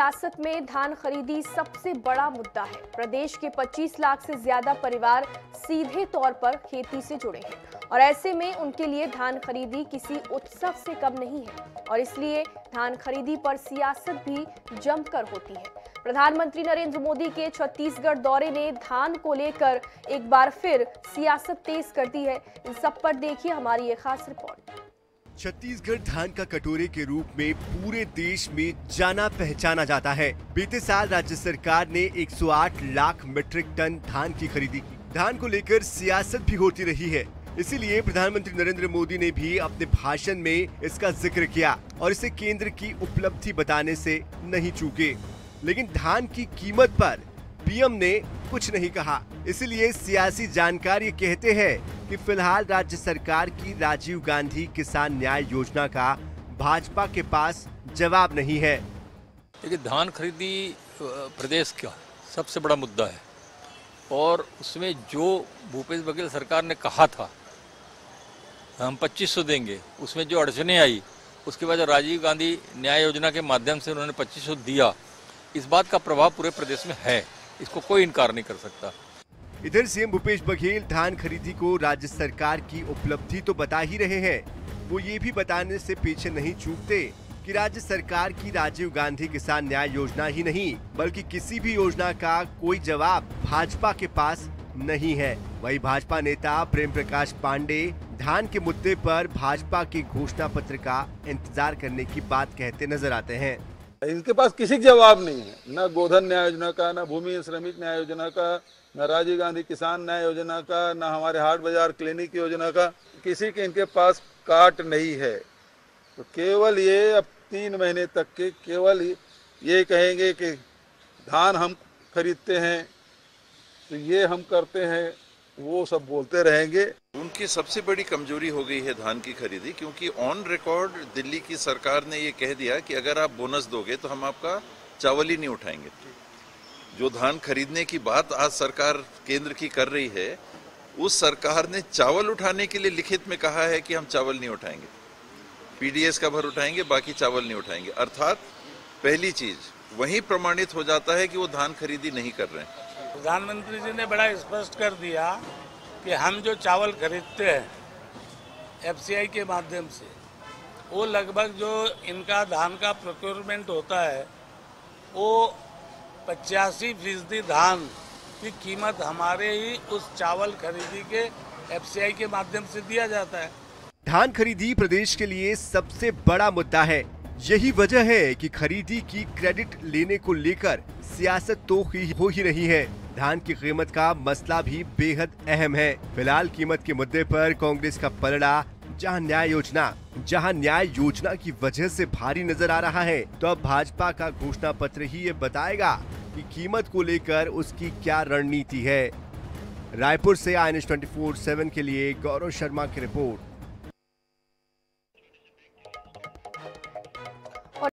सियासत में धान खरीदी सबसे बड़ा मुद्दा है। प्रदेश के 25 लाख से ज्यादा परिवार सीधे तौर पर खेती से जुड़े हैं और ऐसे में उनके लिए धान खरीदी किसी उत्सव से कम नहीं है और इसलिए धान खरीदी पर सियासत भी जमकर होती है। प्रधानमंत्री नरेंद्र मोदी के छत्तीसगढ़ दौरे ने धान को लेकर एक बार फिर सियासत तेज कर दी है। इन सब पर देखिए हमारी ये खास रिपोर्ट। छत्तीसगढ़ धान का कटोरे के रूप में पूरे देश में जाना पहचाना जाता है। बीते साल राज्य सरकार ने 108 लाख मीट्रिक टन धान की खरीदी की। धान को लेकर सियासत भी होती रही है, इसीलिए प्रधानमंत्री नरेंद्र मोदी ने भी अपने भाषण में इसका जिक्र किया और इसे केंद्र की उपलब्धि बताने से नहीं चूके। लेकिन धान की कीमत पर पीएम ने कुछ नहीं कहा, इसलिए सियासी जानकार ये कहते हैं कि फिलहाल राज्य सरकार की राजीव गांधी किसान न्याय योजना का भाजपा के पास जवाब नहीं है। देखिए, धान खरीदी प्रदेश का सबसे बड़ा मुद्दा है और उसमें जो भूपेश बघेल सरकार ने कहा था हम 2500 देंगे, उसमें जो अड़चनें आई उसके बाद राजीव गांधी न्याय योजना के माध्यम से उन्होंने 2500 दिया। इस बात का प्रभाव पूरे प्रदेश में है, इसको कोई इनकार नहीं कर सकता। इधर सीएम भूपेश बघेल धान खरीदी को राज्य सरकार की उपलब्धि तो बता ही रहे हैं, वो ये भी बताने से पीछे नहीं चूकते कि राज्य सरकार की राजीव गांधी किसान न्याय योजना ही नहीं बल्कि किसी भी योजना का कोई जवाब भाजपा के पास नहीं है। वही भाजपा नेता प्रेम प्रकाश पांडे धान के मुद्दे पर भाजपा के घोषणा पत्र का इंतजार करने की बात कहते नजर आते हैं। इनके पास किसी का जवाब नहीं है, न गोधन न्याय योजना का, न भूमि श्रमिक न्याय योजना का, न राजीव गांधी किसान न्याय योजना का, न हमारे हाट बाजार क्लिनिक योजना का, किसी के इनके पास काट नहीं है। तो केवल ये अब 3 महीने तक के केवल ये कहेंगे कि धान हम खरीदते हैं तो ये हम करते हैं, वो सब बोलते रहेंगे। उनकी सबसे बड़ी कमजोरी हो गई है धान की खरीदी, क्योंकि ऑन रिकॉर्ड दिल्ली की सरकार ने ये कह दिया कि अगर आप बोनस दोगे तो हम आपका चावल ही नहीं उठाएंगे। जो धान खरीदने की बात आज सरकार केंद्र की कर रही है, उस सरकार ने चावल उठाने के लिए लिखित में कहा है कि हम चावल नहीं उठाएंगे, पीडीएस का भर उठाएंगे, बाकी चावल नहीं उठाएंगे। अर्थात पहली चीज वही प्रमाणित हो जाता है कि वो धान खरीदी नहीं कर रहे हैं। प्रधानमंत्री जी ने बड़ा स्पष्ट कर दिया कि हम जो चावल खरीदते हैं एफसीआई के माध्यम से, वो लगभग जो इनका धान का प्रोक्योरमेंट होता है वो 85% धान की कीमत हमारे ही उस चावल खरीदी के एफसीआई के माध्यम से दिया जाता है। धान खरीदी प्रदेश के लिए सबसे बड़ा मुद्दा है। यही वजह है कि खरीदी की क्रेडिट लेने को लेकर सियासत तो हो ही रही है। धान की कीमत का मसला भी बेहद अहम है। फिलहाल कीमत के मुद्दे पर कांग्रेस का पलड़ा जहां न्याय योजना की वजह से भारी नजर आ रहा है, तो अब भाजपा का घोषणा पत्र ही ये बताएगा कि कीमत को लेकर उसकी क्या रणनीति है। रायपुर से INS 24/7 के लिए गौरव शर्मा की रिपोर्ट।